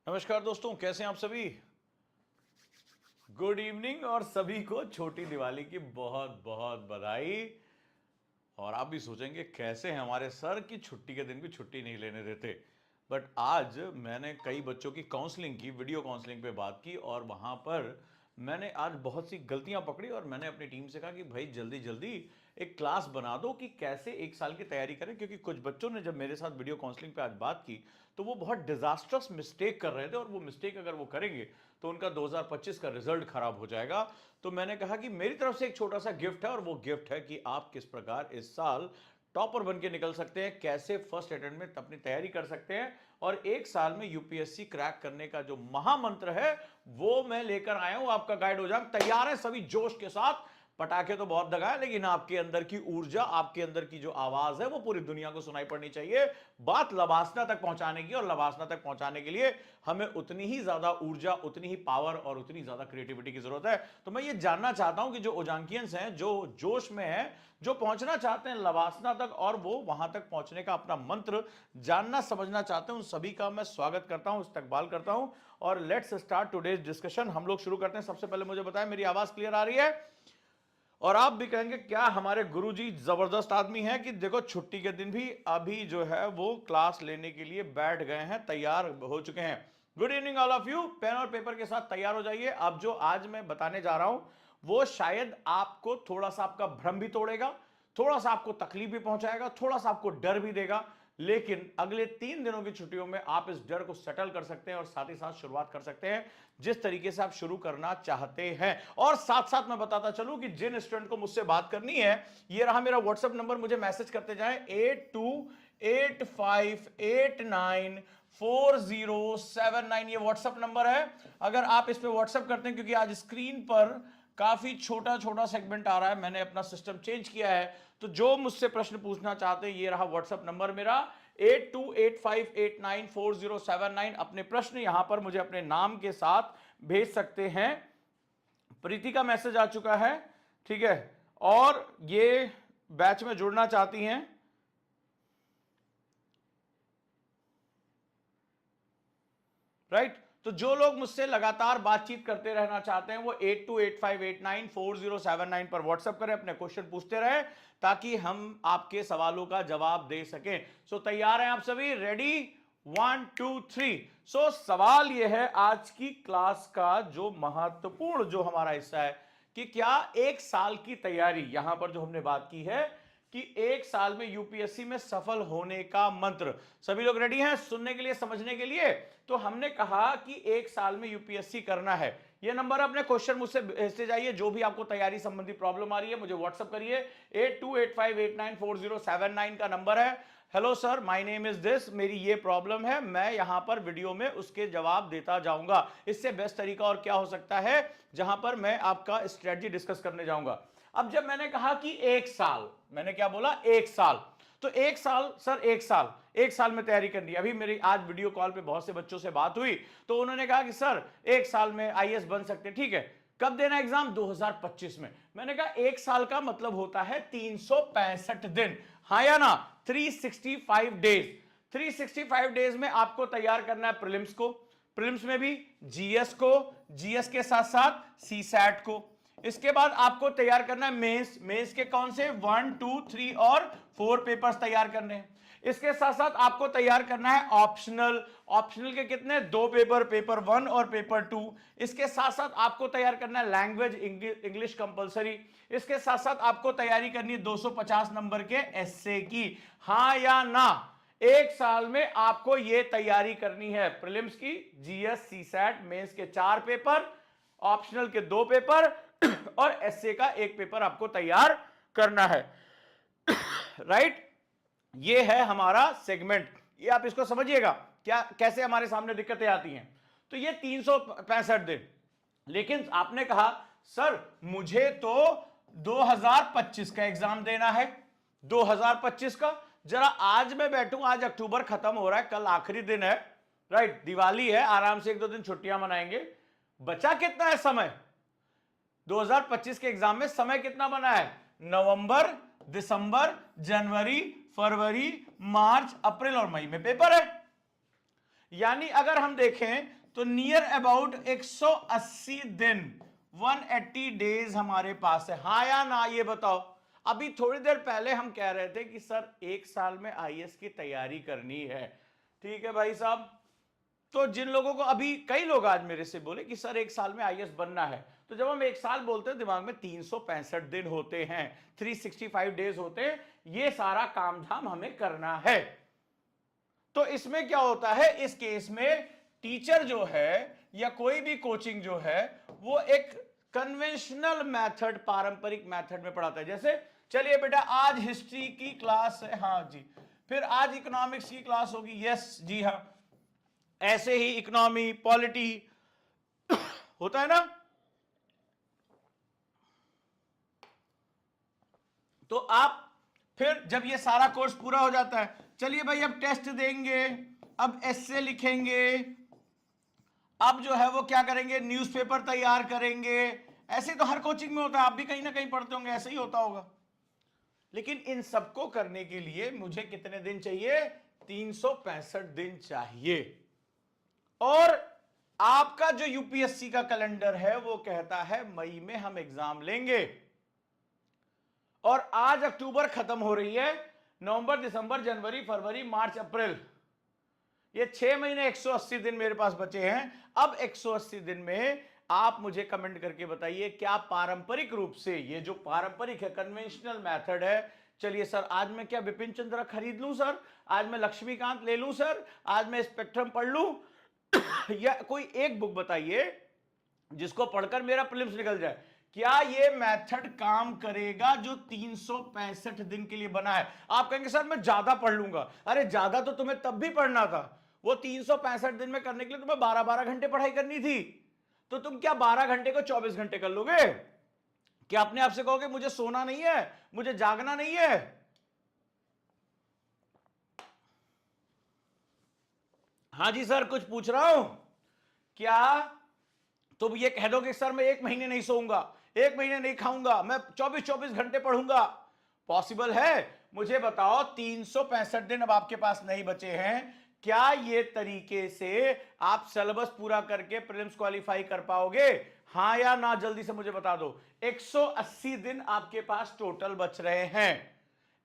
नमस्कार दोस्तों, कैसे हैं आप सभी। गुड इवनिंग और सभी को छोटी दिवाली की बहुत बहुत बधाई। और आप भी सोचेंगे कैसे हैं हमारे सर की छुट्टी के दिन भी छुट्टी नहीं लेने देते। बट आज मैंने कई बच्चों की काउंसलिंग की, वीडियो काउंसलिंग पे बात की और वहाँ पर मैंने आज बहुत सी गलतियां पकड़ी और मैंने अपनी टीम से कहा कि भाई जल्दी जल्दी एक क्लास बना दो कि कैसे एक साल की तैयारी करें, क्योंकि कुछ बच्चों ने जब मेरे साथ वीडियो काउंसलिंग पे आज बात की तो वो बहुत डिजास्टर्स मिस्टेक कर रहे थे और वो मिस्टेक अगर वो करेंगे तो उनका 2025 का रिजल्ट खराब हो जाएगा। तो मैंने कहा कि मेरी तरफ से एक छोटा सा गिफ्ट है और वो गिफ्ट है कि आप किस प्रकार इस साल टॉपर बन के निकल सकते हैं, कैसे फर्स्ट अटेम्प्ट में अपनी तैयारी कर सकते हैं और एक साल में यूपीएससी क्रैक करने का जो महामंत्र है वो मैं लेकर आया हूं। आपका गाइड हो जाए, तैयार है सभी जोश के साथ। पटाखे तो बहुत दगाए, लेकिन आपके अंदर की ऊर्जा, आपके अंदर की जो आवाज है वो पूरी दुनिया को सुनाई पड़नी चाहिए। बात लबासना तक पहुंचाने की, और लबासना तक पहुंचाने के लिए हमें उतनी ही ज्यादा ऊर्जा, उतनी ही पावर और उतनी ज्यादा क्रिएटिविटी की जरूरत है। तो मैं ये जानना चाहता हूं कि जो ओजांकियंस हैं, जो जोश में हैं, जो पहुंचना चाहते हैं लबासना तक और वो वहां तक पहुंचने का अपना मंत्र जानना समझना चाहते हैं, उन सभी का मैं स्वागत करता हूं, इस्तकबाल करता हूं। और लेट्स स्टार्ट टुडेज डिस्कशन। हम लोग शुरू करते हैं। सबसे पहले मुझे बताएं मेरी आवाज क्लियर आ रही है? और आप भी कहेंगे क्या हमारे गुरुजी जबरदस्त आदमी हैं कि देखो छुट्टी के दिन भी अभी जो है वो क्लास लेने के लिए बैठ गए हैं, तैयार हो चुके हैं। Good evening all of you. Pen और पेपर के साथ तैयार हो जाइए। अब जो आज मैं बताने जा रहा हूं वो शायद आपको थोड़ा सा आपका भ्रम भी तोड़ेगा, थोड़ा सा आपको तकलीफ भी पहुंचाएगा, थोड़ा सा आपको डर भी देगा, लेकिन अगले 3 दिनों की छुट्टियों में आप इस डर को सेटल कर सकते हैं और साथ ही साथ शुरुआत कर सकते हैं जिस तरीके से आप शुरू करना चाहते हैं। और साथ साथ मैं बताता चलूं कि जिन स्टूडेंट को मुझसे बात करनी है, ये रहा मेरा व्हाट्सएप नंबर, मुझे मैसेज करते जाएं 8285894079। ये व्हाट्सएप नंबर है। अगर आप इस पे व्हाट्सएप करते हैं, क्योंकि आज स्क्रीन पर काफी छोटा छोटा सेगमेंट आ रहा है, मैंने अपना सिस्टम चेंज किया है, तो जो मुझसे प्रश्न पूछना चाहते हैं ये रहा व्हाट्सएप नंबर मेरा 8285894079। अपने प्रश्न यहां पर मुझे अपने नाम के साथ भेज सकते हैं। प्रीति का मैसेज आ चुका है, ठीक है। और ये बैच में जुड़ना चाहती हैं, राइट। तो जो लोग मुझसे लगातार बातचीत करते रहना चाहते हैं वो 8285894079 पर व्हाट्सएप करें, अपने क्वेश्चन पूछते रहे ताकि हम आपके सवालों का जवाब दे सकें। सो तैयार हैं आप सभी? रेडी? 1 2 3। सो सवाल यह है आज की क्लास का जो महत्वपूर्ण जो हमारा हिस्सा है कि क्या एक साल की तैयारी, यहां पर जो हमने बात की है कि एक साल में यूपीएससी में सफल होने का मंत्र, सभी लोग रेडी हैं सुनने के लिए, समझने के लिए? तो हमने कहा कि एक साल में यूपीएससी करना है। ये नंबर अपने क्वेश्चन मुझसे भेजते जाइए, जो भी आपको तैयारी संबंधी प्रॉब्लम आ रही है मुझे व्हाट्सएप करिए। 8285894079 का नंबर है। Hello sir, my name is this, मेरी ये प्रॉब्लम है, मैं यहां पर वीडियो में उसके जवाब देता जाऊंगा। इससे बेस्ट तरीका और क्या हो सकता है जहां पर मैं आपका स्ट्रेटजी डिस्कस करने जाऊंगा। अब जब मैंने कहा कि एक साल, मैंने क्या बोला? एक साल। तो एक साल सर, एक साल में तैयारी करनी है। अभी मेरी आज वीडियो कॉल पे बहुत से बच्चों से बात हुई तो उन्होंने कहा कि सर एक साल में आईएएस बन सकते हैं, ठीक है। कब देना एग्जाम? 2025 में। मैंने कहा एक साल का मतलब होता है 365 दिन, हाँ या ना? 365 डेज। 365 डेज में आपको तैयार करना है प्रीलिम्स को, प्रीलिम्स में भी जीएस को, जीएस के साथ साथ सीसैट को। इसके बाद आपको तैयार करना है मेंस, मेंस के कौन से? 1 2 3 और 4 पेपर्स तैयार करने हैं। इसके साथ साथ आपको तैयार करना है ऑप्शनल, ऑप्शनल के कितने? 2 पेपर, पेपर 1 और पेपर 2। इसके साथ साथ आपको तैयार करना है लैंग्वेज इंग्लिश कंपलसरी। इसके साथ साथ आपको तैयारी करनी है 250 नंबर के एस्से की, हां या ना? एक साल में आपको यह तैयारी करनी है प्रीलिम्स की, जीएस, सीसैट, मेंस के 4 पेपर, ऑप्शनल के 2 पेपर और एस्से का 1 पेपर आपको तैयार करना है, राइट। ये है हमारा सेगमेंट। ये आप इसको समझिएगा क्या, कैसे हमारे सामने दिक्कतें आती हैं। तो ये 365 दिन। लेकिन आपने कहा सर मुझे तो 2025 का एग्जाम देना है, 2025 का। जरा आज मैं बैठूं, आज अक्टूबर खत्म हो रहा है, कल आखिरी दिन है, राइट। दिवाली है, आराम से 1-2 दिन छुट्टियां मनाएंगे। बचा कितना है समय? 2025 के एग्जाम में समय कितना बना है? नवंबर, दिसंबर, जनवरी, फरवरी, मार्च, अप्रैल और मई में पेपर है। यानी अगर हम देखें तो नियर अबाउट 180 दिन 180 डेज हमारे पास है। हाँ या ना ये बताओ। अभी थोड़ी देर पहले हम कह रहे थे कि सर 1 साल में आईएएस की तैयारी करनी है। ठीक है भाई साहब। तो जिन लोगों को अभी कई लोग आज मेरे से बोले कि सर 1 साल में आईएएस बनना है, तो जब हम 1 साल बोलते हैं दिमाग में 365 दिन होते हैं, 365 डेज होते हैं, ये सारा काम धाम हमें करना है। तो इसमें क्या होता है, इस केस में टीचर जो है या कोई भी कोचिंग जो है वो एक कन्वेंशनल मेथड, पारंपरिक मेथड में पढ़ाता है। जैसे चलिए बेटा आज हिस्ट्री की क्लास है, हाँ जी, फिर आज इकोनॉमिक्स की क्लास होगी, यस जी हाँ, ऐसे ही इकोनॉमी पॉलिटी होता है ना। तो आप फिर जब ये सारा कोर्स पूरा हो जाता है, चलिए भाई अब टेस्ट देंगे, अब एस्से लिखेंगे, अब जो है वो क्या करेंगे, न्यूज़पेपर तैयार करेंगे। ऐसे तो हर कोचिंग में होता है, आप भी कहीं ना कहीं पढ़ते होंगे, ऐसे ही होता होगा। लेकिन इन सबको करने के लिए मुझे कितने दिन चाहिए, 365 दिन चाहिए। और आपका जो यूपीएससी का कैलेंडर है वो कहता है मई में हम एग्जाम लेंगे, और आज अक्टूबर खत्म हो रही है, नवंबर दिसंबर जनवरी फरवरी मार्च अप्रैल, ये 6 महीने 180 दिन मेरे पास बचे हैं। अब 180 दिन में आप मुझे कमेंट करके बताइए क्या पारंपरिक रूप से, ये जो पारंपरिक है, कन्वेंशनल मेथड है, चलिए सर आज मैं क्या बिपिन चंद्रा खरीद लूं सर, आज मैं लक्ष्मीकांत ले लूं सर, आज मैं स्पेक्ट्रम पढ़ लूं या कोई एक बुक बताइए जिसको पढ़कर मेरा प्रीलिम्स निकल जाए। क्या ये मेथड काम करेगा जो 365 दिन के लिए बना है? आप कहेंगे सर मैं ज्यादा पढ़ लूंगा। अरे ज्यादा तो तुम्हें तब भी पढ़ना था, वो 365 दिन में करने के लिए तुम्हें 12-12 घंटे पढ़ाई करनी थी। तो तुम क्या 12 घंटे को 24 घंटे कर लोगे? क्या अपने आप से कहोगे मुझे सोना नहीं है, मुझे जागना नहीं है? हाँ जी सर कुछ पूछ रहा हूं क्या? तुम ये कह दोगे सर मैं 1 महीने नहीं सोऊंगा, 1 महीने नहीं खाऊंगा, मैं 24-24 घंटे पढ़ूंगा? पॉसिबल है? मुझे बताओ 365 दिन अब आपके पास नहीं बचे हैं, क्या ये तरीके से आप सिलेबस पूरा करके प्रीलिम्स क्वालिफाई कर पाओगे? हां या ना जल्दी से मुझे बता दो। 180 दिन आपके पास टोटल बच रहे हैं,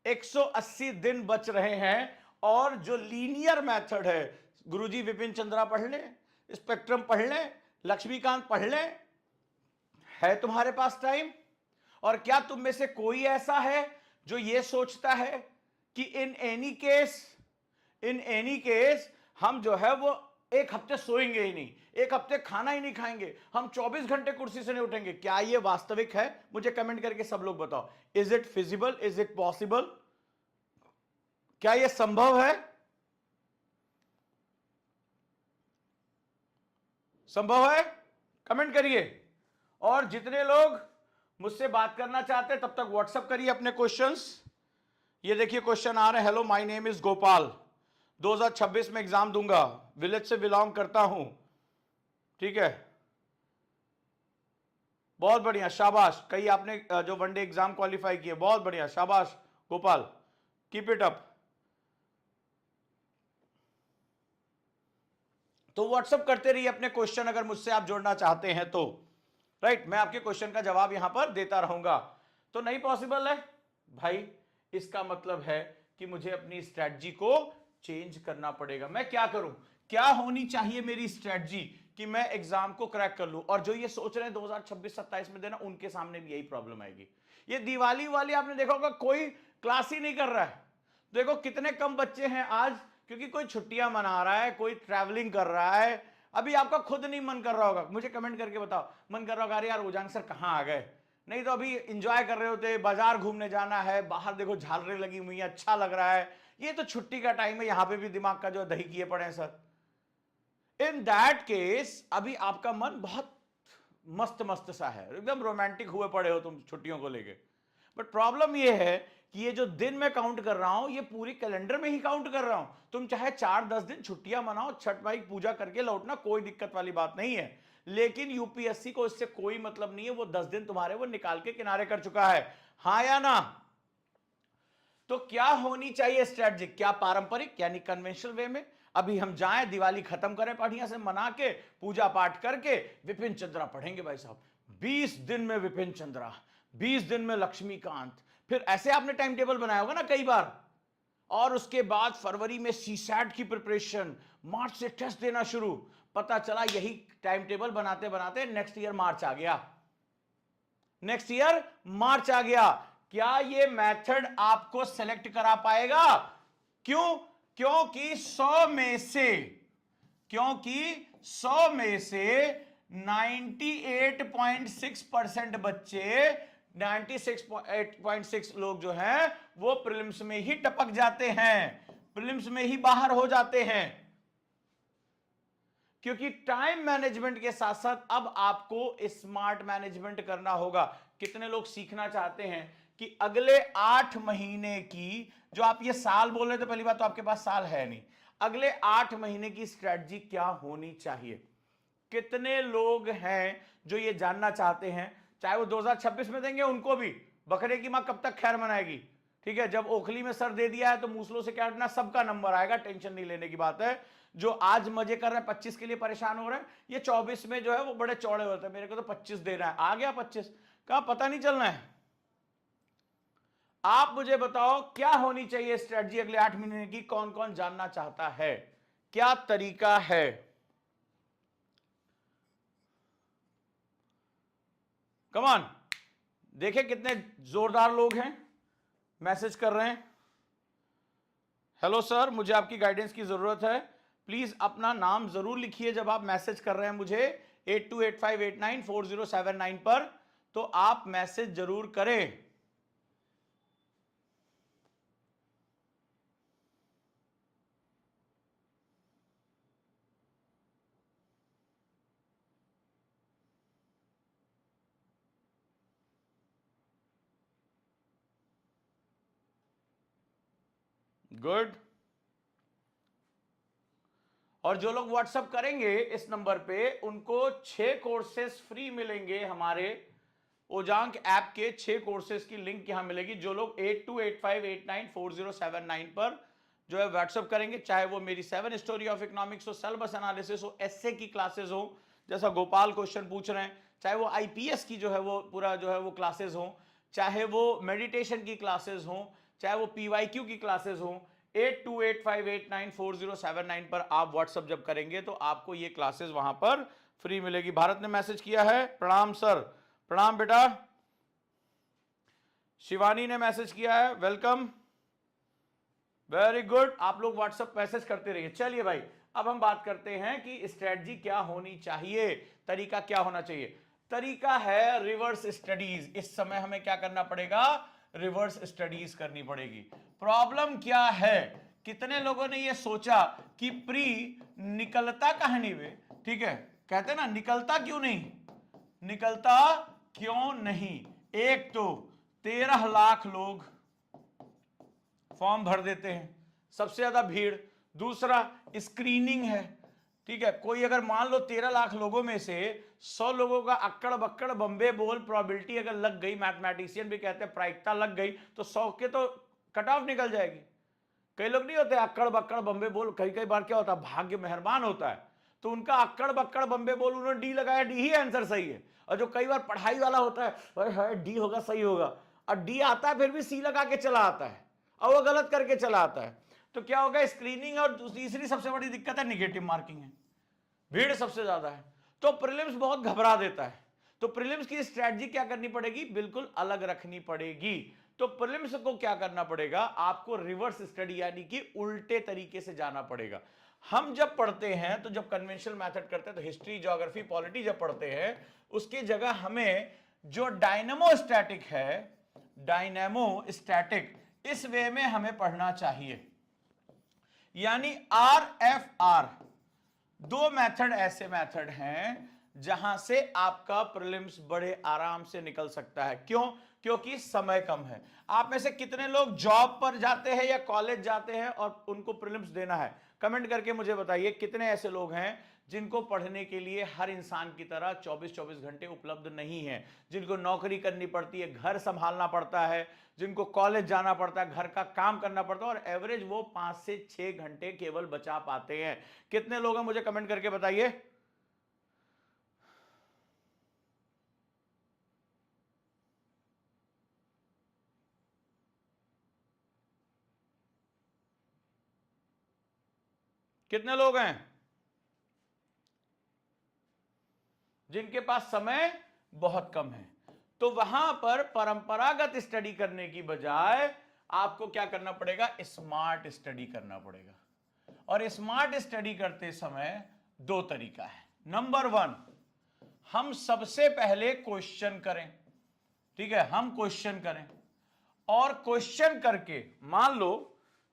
180 दिन बच रहे हैं। और जो लीनियर मेथड है, गुरुजी विपिन चंद्रा पढ़ लें, स्पेक्ट्रम पढ़ लें, लक्ष्मीकांत पढ़ लें, है तुम्हारे पास टाइम? और क्या तुम में से कोई ऐसा है जो ये सोचता है कि इन एनी केस हम जो है वो 1 हफ्ते सोएंगे ही नहीं, 1 हफ्ते खाना ही नहीं खाएंगे, हम 24 घंटे कुर्सी से नहीं उठेंगे? क्या ये वास्तविक है? मुझे कमेंट करके सब लोग बताओ। Is it feasible, is it possible? क्या ये संभव है? संभव है? कमेंट करिए। और जितने लोग मुझसे बात करना चाहते हैं तब तक व्हाट्सएप करिए अपने क्वेश्चंस। ये देखिए क्वेश्चन आ रहे हैं। Hello my name is Gopal, 2026 में एग्जाम दूंगा, विलेज से बिलोंग करता हूं। ठीक है, बहुत बढ़िया, शाबाश। कई आपने जो वनडे एग्जाम क्वालिफाई किए, बहुत बढ़िया, शाबाश गोपाल, कीप इट अप। तो व्हाट्सएप करते रहिए अपने क्वेश्चन अगर मुझसे आप जोड़ना चाहते हैं तो, राइट। मैं आपके क्वेश्चन का जवाब यहां पर देता रहूंगा। तो नहीं पॉसिबल है भाई, इसका मतलब है कि मुझे अपनी स्ट्रेटजी को चेंज करना पड़ेगा। मैं क्या करूं? क्या होनी चाहिए मेरी स्ट्रेटजी कि मैं एग्जाम को क्रैक कर लूं? और जो ये सोच रहे हैं 2026-27 में देना, उनके सामने भी यही प्रॉब्लम आएगी। ये दिवाली वाली आपने देखा होगा, कोई क्लास ही नहीं कर रहा है। देखो कितने कम बच्चे हैं आज, क्योंकि कोई छुट्टियां मना रहा है, कोई ट्रैवलिंग कर रहा है। अभी आपका खुद नहीं मन कर रहा होगा, मुझे कमेंट करके बताओ, मन कर रहा होगा अरे यार ओजांग सर कहां आ गए? नहीं तो अभी एंजॉय कर रहे होते, बाजार घूमने जाना है, बाहर देखो झालरें लगी हुई है, अच्छा लग रहा है, ये तो छुट्टी का टाइम है, यहां पे भी दिमाग का जो दही किए पड़े हैं सर। इन दैट केस अभी आपका मन बहुत मस्त मस्त सा है, एकदम रोमांटिक हुए पड़े हो तुम छुट्टियों को लेके। बट प्रॉब्लम ये है कि ये जो दिन मैं काउंट कर रहा हूं, ये पूरी कैलेंडर में ही काउंट कर रहा हूं। तुम चाहे 4-10 दिन छुट्टियां मनाओ, छठ माई पूजा करके लौटना, कोई दिक्कत वाली बात नहीं है। लेकिन यूपीएससी को इससे कोई मतलब नहीं है, वो 10 दिन तुम्हारे वो निकाल के किनारे कर चुका है। हां या ना? तो क्या होनी चाहिए स्ट्रेटजी? क्या पारंपरिक यानी कन्वेंशनल वे में अभी हम जाएं, दिवाली खत्म करें बढ़िया से मना के, पूजा पाठ करके विपिन चंद्रा पढ़ेंगे भाई साहब। 20 दिन में विपिन चंद्रा, 20 दिन में लक्ष्मीकांत, फिर ऐसे आपने टाइम टेबल बनाया होगा ना कई बार। और उसके बाद फरवरी में सीसैट की प्रिपरेशन, मार्च से टेस्ट देना शुरू। पता चला यही टाइम टेबल बनाते बनाते नेक्स्ट ईयर मार्च आ गया, नेक्स्ट ईयर मार्च आ गया। क्या ये मेथड आपको सेलेक्ट करा पाएगा? क्यों? क्योंकि 100 में से 98.6% बच्चे, 96.6 लोग जो हैं वो प्रीलिम्स में ही टपक जाते हैं, प्रीलिम्स में ही बाहर हो जाते हैं। क्योंकि टाइम मैनेजमेंट के साथ साथ अब आपको स्मार्ट मैनेजमेंट करना होगा। कितने लोग सीखना चाहते हैं कि अगले 8 महीने की, जो आप ये साल बोल रहे थे, पहली बात तो आपके पास साल है नहीं, अगले 8 महीने की स्ट्रेटजी क्या होनी चाहिए? कितने लोग हैं जो ये जानना चाहते हैं? चाहे वो 2026 में देंगे, उनको भी बकरे की मां कब तक खैर मनाएगी, ठीक है। जब ओखली में सर दे दिया है तो मूसलों से क्या हटना, सबका नंबर आएगा, टेंशन नहीं लेने की बात है। जो आज मजे कर रहे हैं 25 के लिए परेशान हो रहे हैं, ये 24 में जो है वो बड़े चौड़े होते हैं, मेरे को तो 25 देना है, आ गया 25, कहां पता नहीं चलना है। आप मुझे बताओ क्या होनी चाहिए स्ट्रेटजी अगले 8 महीने की? कौन कौन जानना चाहता है? क्या तरीका है? कमान, देखें कितने जोरदार लोग हैं, मैसेज कर रहे हैं। हेलो सर, मुझे आपकी गाइडेंस की जरूरत है, प्लीज अपना नाम जरूर लिखिए जब आप मैसेज कर रहे हैं मुझे 8285894079 पर, तो आप मैसेज जरूर करें। गुड। और जो लोग व्हाट्सएप करेंगे इस नंबर पे, उनको 6 कोर्सेस फ्री मिलेंगे हमारे ओजांक ऐप के। 6 कोर्सेस की लिंक यहां मिलेगी। जो लोग 8285894079 पर जो है व्हाट्सएप करेंगे, चाहे वो मेरी 7 स्टोरी ऑफ इकोनॉमिक्स हो, सिलेबस एनालिसिस हो, एसए की क्लासेस हो, जैसा गोपाल क्वेश्चन पूछ रहे हैं, चाहे वो आईपीएस की जो है वो पूरा जो है वो क्लासेस हो, चाहे वो मेडिटेशन की क्लासेस हो, चाहे वो पीवाईक्यू की क्लासेस हो, 8285894079 पर आप व्हाट्सएप जब करेंगे तो आपको ये क्लासेस वहां पर फ्री मिलेगी। भारत ने मैसेज किया है, प्रणाम सर। प्रणाम बेटा। शिवानी ने मैसेज किया है, वेलकम, वेरी गुड। आप लोग व्हाट्सएप मैसेज करते रहिए। चलिए भाई, अब हम बात करते हैं कि स्ट्रेटजी क्या होनी चाहिए, तरीका क्या होना चाहिए। तरीका है रिवर्स स्टडीज। इस समय हमें क्या करना पड़ेगा? रिवर्स स्टडीज करनी पड़ेगी। प्रॉब्लम क्या है? कितने लोगों ने यह सोचा कि प्री निकलता कहानी में, ठीक है, कहते ना निकलता क्यों नहीं, निकलता क्यों नहीं। एक तो 13 लाख लोग फॉर्म भर देते हैं, सबसे ज्यादा भीड़। दूसरा स्क्रीनिंग है, ठीक है। कोई अगर मान लो 13 लाख लोगों में से 100 लोगों का अक्कड़ बक्कड़ बम्बे बोल प्रोबेबिलिटी अगर लग गई, मैथमेटिशियन भी कहते हैं प्रायिकता लग गई, तो 100 के तो कट ऑफ निकल जाएगी। कई लोग नहीं होते अक्कड़ बक्कड़ बम्बे बोल, कई कई बार क्या होता है, भाग्य मेहरबान होता है, तो उनका अक्कड़ बक्कड़ बम्बे बोल उन्होंने डी लगाया, डी ही आंसर सही है। और जो कई बार पढ़ाई वाला होता है डी होगा सही होगा, और डी आता है फिर भी सी लगा के चला आता है, और वो गलत करके चला आता है। तो क्या होगा, स्क्रीनिंग। और तीसरी सबसे बड़ी दिक्कत है निगेटिव मार्किंग है, भीड़ सबसे ज्यादा है, तो प्रीलिम्स बहुत घबरा देता है। तो प्रीलिम्स की स्ट्रेटजी क्या करनी पड़ेगी? बिल्कुल अलग रखनी पड़ेगी। तो प्रीलिम्स को क्या करना पड़ेगा? आपको रिवर्स स्टडी यानी कि उल्टे तरीके से जाना पड़ेगा। हम जब पढ़ते हैं तो जब कन्वेंशनल मेथड करते हैं तो हिस्ट्री, ज्योग्राफी, पॉलिटी जब पढ़ते हैं उसकी जगह हमें जो डायनेमोस्टैटिक है, डायनेमोस्टैटिक, इस वे में हमें पढ़ना चाहिए। यानी RFR, 2 मेथड ऐसे मेथड हैं जहां से आपका प्रीलिम्स बड़े आराम से निकल सकता है। क्यों? क्योंकि समय कम है। आप में से कितने लोग जॉब पर जाते हैं या कॉलेज जाते हैं और उनको प्रीलिम्स देना है? कमेंट करके मुझे बताइए कितने ऐसे लोग हैं जिनको पढ़ने के लिए हर इंसान की तरह 24-24 घंटे उपलब्ध नहीं है, जिनको नौकरी करनी पड़ती है, घर संभालना पड़ता है, जिनको कॉलेज जाना पड़ता है, घर का काम करना पड़ता है, और एवरेज वो 5 से 6 घंटे केवल बचा पाते हैं। कितने लोग हैं मुझे कमेंट करके बताइए। कितने लोग हैं जिनके पास समय बहुत कम है? तो वहां पर परंपरागत स्टडी करने की बजाय आपको क्या करना पड़ेगा? स्मार्ट स्टडी करना पड़ेगा। और स्मार्ट स्टडी करते समय दो तरीका है। नंबर 1, हम सबसे पहले क्वेश्चन करें। ठीक है, हम क्वेश्चन करें और क्वेश्चन करके मान लो,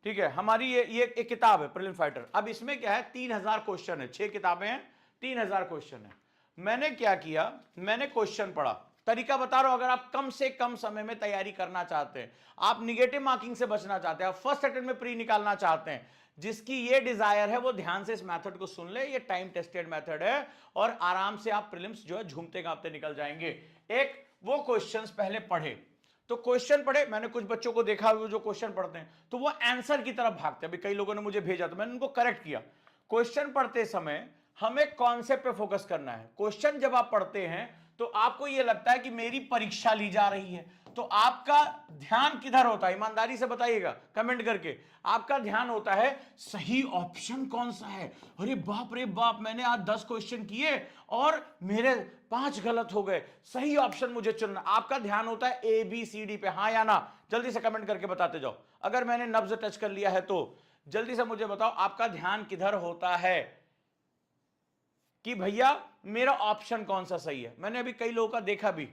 ठीक है, हमारी ये एक किताब है प्रीलिम फाइटर। अब इसमें क्या है, 3000 क्वेश्चन है, 6 किताबें हैं, 3000 क्वेश्चन है। मैंने क्या किया, मैंने क्वेश्चन पढ़ा। तरीका बता रहा हूं, अगर आप कम से कम समय में तैयारी करना चाहते हैं, आप निगेटिव मार्किंग से बचना चाहते हैं, आप फर्स्ट अटेम्प्ट में प्री निकालना चाहते हैं, जिसकी ये डिजायर है वो ध्यान से इस मेथड को सुन ले। ये टाइम टेस्टेड मेथड है और आराम से आप प्रीलिम्स जो है झूमते गाते निकल जाएंगे। एक वो क्वेश्चंस पहले पढ़े, तो क्वेश्चन पढ़े। मैंने कुछ बच्चों को देखा हुआ जो क्वेश्चन पढ़ते हैं तो वो आंसर की तरफ भागते हैं। अभी कई लोगों ने मुझे भेजा तो मैंने उनको करेक्ट किया। क्वेश्चन पढ़ते समय हमें कॉन्सेप्ट पे फोकस करना है। क्वेश्चन जब आप पढ़ते हैं तो आपको यह लगता है कि मेरी परीक्षा ली जा रही है, तो आपका ध्यान किधर होता है? ईमानदारी से बताइएगा कमेंट करके। आपका ध्यान होता है सही ऑप्शन कौन सा है। अरे बाप रे बाप, मैंने आज 10 क्वेश्चन किए और मेरे 5 गलत हो गए, सही ऑप्शन मुझे चुनना। आपका ध्यान होता है ABCD पे। हाँ या ना, जल्दी से कमेंट करके बताते जाओ। अगर मैंने नब्ज टच कर लिया है तो जल्दी से मुझे बताओ आपका ध्यान किधर होता है कि भैया मेरा ऑप्शन कौन सा सही है। मैंने अभी कई लोगों का देखा भी।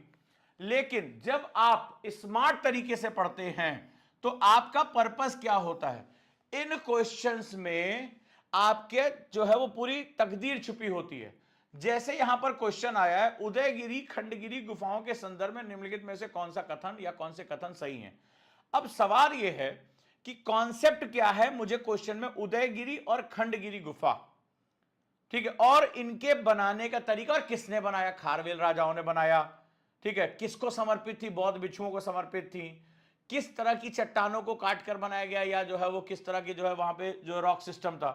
लेकिन जब आप स्मार्ट तरीके से पढ़ते हैं तो आपका पर्पस क्या होता है? इन क्वेश्चंस में आपके जो है वो पूरी तकदीर छुपी होती है। जैसे यहां पर क्वेश्चन आया है, उदयगिरी खंडगिरी गुफाओं के संदर्भ में निम्नलिखित में से कौन सा कथन या कौन से कथन सही हैं। अब सवाल यह है कि कॉन्सेप्ट क्या है मुझे क्वेश्चन में, उदयगिरी और खंडगिरी गुफा, ठीक है, और इनके बनाने का तरीका, और किसने बनाया? खारवेल राजाओं ने बनाया। ठीक है, किसको समर्पित थी? बौद्ध भिक्षुओं को समर्पित थी। किस तरह की चट्टानों को काट कर बनाया गया, या जो है वो किस तरह की जो है वहां पे जो रॉक सिस्टम था।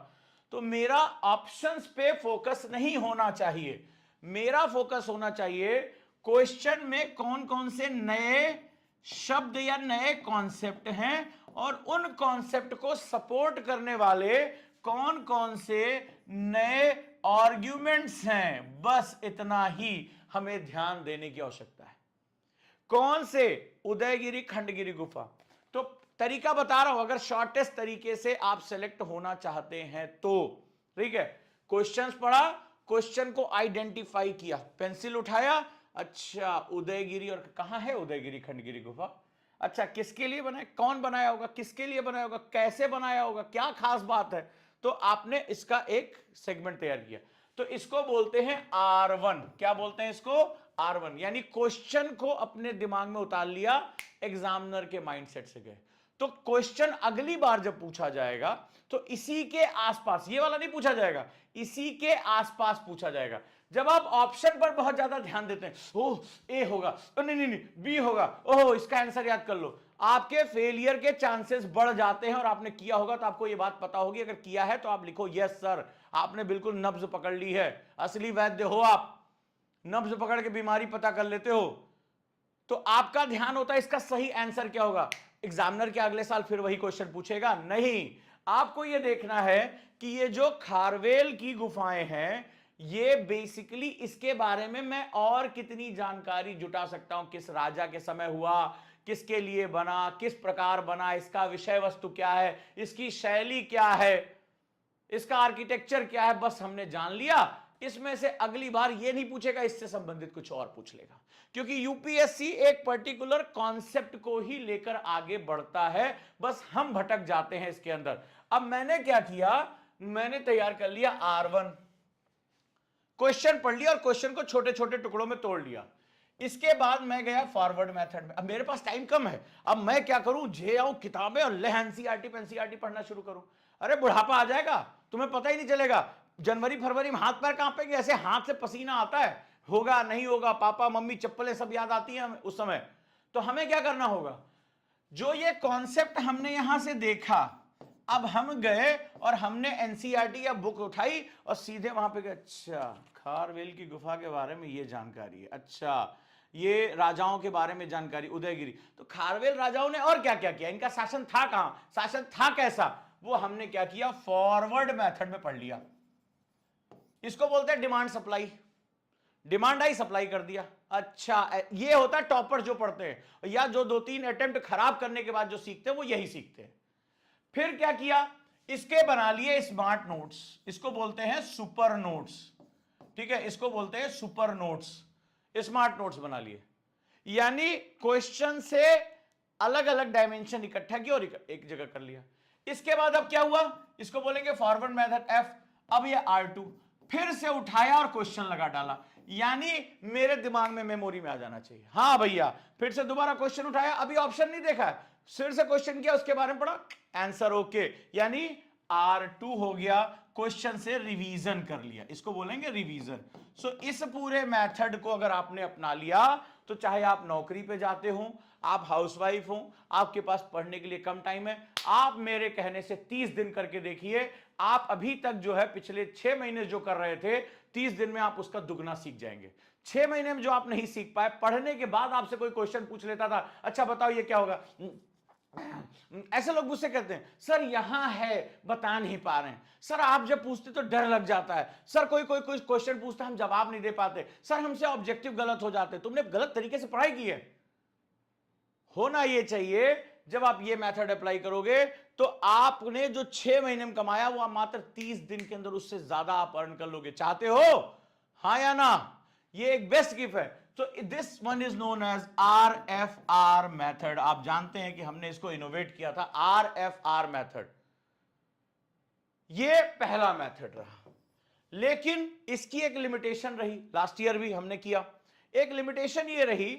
तो मेरा ऑप्शंस पे फोकस नहीं होना चाहिए, मेरा फोकस होना चाहिए क्वेश्चन में कौन कौन से नए शब्द या नए कॉन्सेप्ट हैं और उन कॉन्सेप्ट को सपोर्ट करने वाले कौन कौन से नए आर्ग्यूमेंट्स हैं। बस इतना ही हमें ध्यान देने की आवश्यकता है। कौन से? उदयगिरी खंडगिरी गुफा। तो तरीका बता रहा हूं, अगर शॉर्टेस्ट तरीके से आप सेलेक्ट होना चाहते हैं तो, ठीक है, क्वेश्चंस पढ़ा, क्वेश्चन को आइडेंटिफाई किया, पेंसिल उठाया, अच्छा उदयगिरी, और कहां है उदयगिरी खंडगिरी गुफा? अच्छा किसके लिए बनाया, कौन बनाया होगा, किसके लिए बनाया होगा, कैसे बनाया होगा, क्या खास बात है। तो आपने इसका एक सेगमेंट तैयार किया। तो इसको बोलते हैं R1। क्या बोलते हैं इसको? R1। यानी क्वेश्चन को अपने दिमाग में उतार लिया, एग्जामिनर के माइंडसेट से गए। तो क्वेश्चन अगली बार जब पूछा जाएगा तो इसी के आसपास, ये वाला नहीं पूछा जाएगा, इसी के आसपास पूछा जाएगा। जब आप ऑप्शन पर बहुत ज्यादा ध्यान देते हैं, ओह ए होगा, नहीं नहीं नहीं बी होगा, ओह इसका आंसर याद कर लो, आपके फेलियर के चांसेस बढ़ जाते हैं। और आपने किया होगा तो आपको ये बात पता होगी, अगर किया है तो आप लिखो यस सर, आपने बिल्कुल नब्ज पकड़ ली है, असली वैद्य हो आप, नब्ज पकड़ के बीमारी पता कर लेते हो। तो आपका ध्यान होता है इसका सही आंसर क्या होगा। एग्जामिनर के अगले साल फिर वही क्वेश्चन पूछेगा? नहीं, आपको यह देखना है कि ये जो खारवेल की गुफाएं हैं, ये बेसिकली इसके बारे में मैं और कितनी जानकारी जुटा सकता हूं, किस राजा के समय हुआ, किसके लिए बना, किस प्रकार बना, इसका विषय वस्तु क्या है, इसकी शैली क्या है, इसका आर्किटेक्चर क्या है। बस हमने जान लिया, इसमें से अगली बार ये नहीं पूछेगा, इससे संबंधित कुछ और पूछ लेगा। क्योंकि यूपीएससी एक पर्टिकुलर कॉन्सेप्ट को ही लेकर आगे बढ़ता है, बस हम भटक जाते हैं इसके अंदर। अब मैंने क्या किया, मैंने तैयार कर लिया R1, क्वेश्चन पढ़ लिया और क्वेश्चन को छोटे छोटे टुकड़ों में तोड़ लिया। इसके बाद मैं गया फॉरवर्ड मेथड में। अब मेरे पास टाइम कम है, अब मैं क्या करूं, जे आऊं किताबें और ले एनसीईआरटी पढ़ना शुरू करूं। अरे बुढ़ापा आ जाएगा, तुम्हें पता ही नहीं चलेगा, जनवरी फरवरी में हाथ पैर कांपेंगे, ऐसे हाथ से पसीना आता है, होगा नहीं होगा, पापा मम्मी चप्पलें सब याद आती हैं उस समय। तो हमें क्या करना होगा, जो ये कॉन्सेप्ट हमने यहां से देखा, अब हम गए और हमने एनसीईआरटी या बुक उठाई और सीधे वहां पे गए, अच्छा खारवेल की गुफा के बारे में ये जानकारी है, अच्छा ये राजाओं के बारे में जानकारी, उदयगिरी, तो खारवेल राजाओं ने और क्या क्या किया, इनका शासन था कहां, शासन था कैसा, वो हमने क्या किया, फॉरवर्ड मेथड में पढ़ लिया। इसको बोलते हैं डिमांड सप्लाई। डिमांड आई, सप्लाई कर दिया। अच्छा, ये होता है टॉपर जो पढ़ते हैं, या जो 2-3 अटेम्प्ट खराब करने के बाद जो सीखते हैं वो यही सीखते हैं। फिर क्या किया, इसके बना लिए स्मार्ट नोट्स, इसको बोलते हैं सुपर नोट्स, ठीक है, इसको बोलते हैं सुपर नोट्स, स्मार्ट नोट्स बना लिए। यानी क्वेश्चन से अलग अलग डायमेंशन इकट्ठा किया और एक जगह कर लिया। इसके बाद अब क्या हुआ, इसको बोलेंगे फॉरवर्ड मेथड एफ। अब ये R2 फिर से उठाया और क्वेश्चन लगा डाला, यानी मेरे दिमाग में मेमोरी में आ जाना चाहिए, हाँ भैया, फिर से दोबारा क्वेश्चन उठाया, अभी ऑप्शन नहीं देखा, फिर से क्वेश्चन किया, उसके बारे में पढ़ा, आंसर ओके, यानी R2 हो गया, क्वेश्चन से रिवीजन कर लिया, इसको बोलेंगे रिवीजन। सो इस पूरे मेथड को अगर आपने अपना लिया तो चाहे आप नौकरी पे जाते हो, आप हाउसवाइफ हो, आपके पास पढ़ने के लिए कम टाइम है, आप मेरे कहने से 30 दिन करके देखिए, आप अभी तक जो है पिछले 6 महीने जो कर रहे थे 30 दिन में आप उसका दुगना सीख जाएंगे। 6 महीने में जो आप नहीं सीख पाए, पढ़ने के बाद आपसे कोई क्वेश्चन पूछ लेता था, अच्छा बताओ ये क्या होगा, ऐसे लोग मुझसे कहते हैं सर यहां है बता नहीं पा रहे हैं, सर आप जब पूछते तो डर लग जाता है, सर कोई क्वेश्चन पूछता हम जवाब नहीं दे पाते, सर हमसे ऑब्जेक्टिव गलत हो जाते। तुमने गलत तरीके से पढ़ाई की है। होना ये चाहिए जब आप ये मेथड अप्लाई करोगे तो आपने जो 6 महीने में कमाया वो आप मात्र 30 दिन के अंदर उससे ज्यादा आप अर्न कर लोगे। चाहते हो, हाँ या ना? ये एक बेस्ट गिफ्ट है। तो this one is known as RFR method. आप जानते हैं कि हमने इसको इनोवेट किया था, RFR मेथड। ये पहला मेथड रहा, लेकिन इसकी एक लिमिटेशन रही, लास्ट ईयर भी हमने किया। एक लिमिटेशन ये रही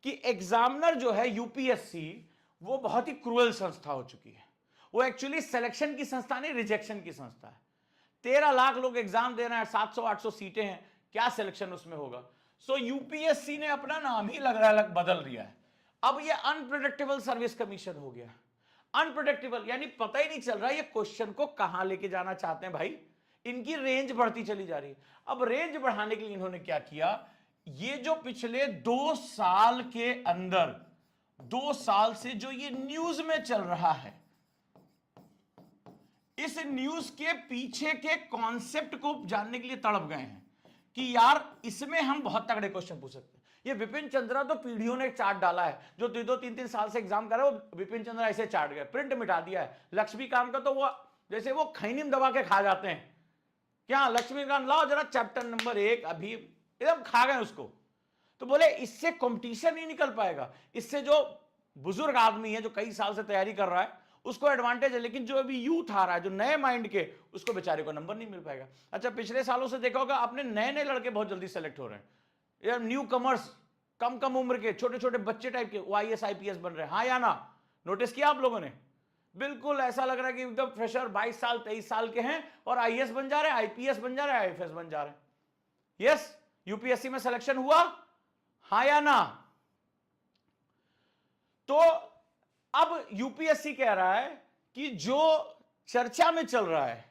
कि एग्जामिनर जो है यूपीएससी, वो बहुत ही क्रूअल संस्था हो चुकी है। वो एक्चुअली सिलेक्शन की संस्था नहीं, रिजेक्शन की संस्था है। 13 लाख लोग एग्जाम दे रहे हैं, 700-800 सीटें हैं, क्या सिलेक्शन उसमें होगा? सो यूपीएससी ने अपना नाम ही लग रहा है बदल दिया है। अब ये अनप्रेडिक्टेबल सर्विस कमीशन हो गया। अनप्रेडिक्टेबल यानी पता ही नहीं चल रहा ये क्वेश्चन को कहां लेके जाना चाहते हैं भाई। इनकी रेंज बढ़ती चली जा रही है। अब रेंज बढ़ाने के लिए इन्होंने क्या किया, ये जो पिछले 2 साल के अंदर, 2 साल से जो ये न्यूज में चल रहा है, इस न्यूज के पीछे के कॉन्सेप्ट को जानने के लिए तड़प गए हैं कि यार इसमें हम बहुत तगड़े क्वेश्चन पूछ सकते हैं। ये विपिन चंद्रा तो पीढ़ियों ने चार्ट डाला है, जो 2-3 साल से एग्जाम कर रहे हो, विपिन चंद्रा ऐसे चार्ट गए, प्रिंट मिटा दिया है। लक्ष्मीकांत का तो वो जैसे वो खैनी में दबा के खा जाते हैं। क्या लक्ष्मीकांत लाओ जरा चैप्टर नंबर 1, अभी एकदम खा गए उसको। तो बोले इससे कंपटीशन नहीं निकल पाएगा, इससे जो बुजुर्ग आदमी है जो कई साल से तैयारी कर रहा है उसको एडवांटेज है, लेकिन जो अभी यूथ आ रहा है, जो नए माइंड के, उसको बेचारे को नंबर नहीं मिल पाएगा। अच्छा, पिछले सालों से देखा होगा आपने, नए नए लड़के बहुत जल्दी सेलेक्ट हो रहे हैं यार, न्यू कमर्स, कम उम्र के छोटे छोटे बच्चे टाइप के, वो IAS IPS बन रहे हैं, हाँ या ना? नोटिस किया आप लोगों ने? बिल्कुल ऐसा लग रहा है कि एकदम फ्रेशर 22 साल 23 साल के हैं और IAS बन जा रहे हैं, IPS बन जा रहे हैं, IFS बन जा रहे हैं। यस, यूपीएससी में सिलेक्शन हुआ, हाँ या ना? तो अब यूपीएससी कह रहा है कि जो चर्चा में चल रहा है,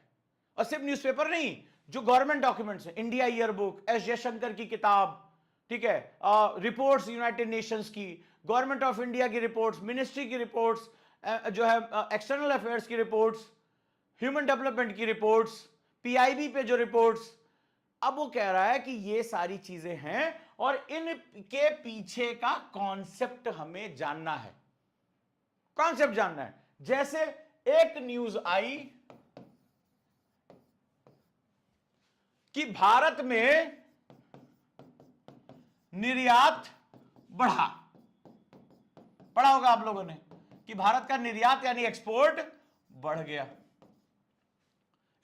और सिर्फ न्यूज़पेपर नहीं, जो गवर्नमेंट डॉक्यूमेंट्स हैं, India year book, S Jaishankar की किताब, ठीक है, रिपोर्ट्स यूनाइटेड नेशंस की, गवर्नमेंट ऑफ इंडिया की रिपोर्ट्स, मिनिस्ट्री की रिपोर्ट्स, जो है एक्सटर्नल अफेयर्स की रिपोर्ट्स, ह्यूमन डेवलपमेंट की रिपोर्ट्स, PIB पे जो रिपोर्ट्स, अब वो कह रहा है कि ये सारी चीजें हैं और इनके पीछे का कॉन्सेप्ट हमें जानना है। कॉन्सेप्ट जानना है। जैसे एक न्यूज आई कि भारत में निर्यात बढ़ा, पढ़ा होगा आप लोगों ने कि भारत का निर्यात यानी एक्सपोर्ट बढ़ गया,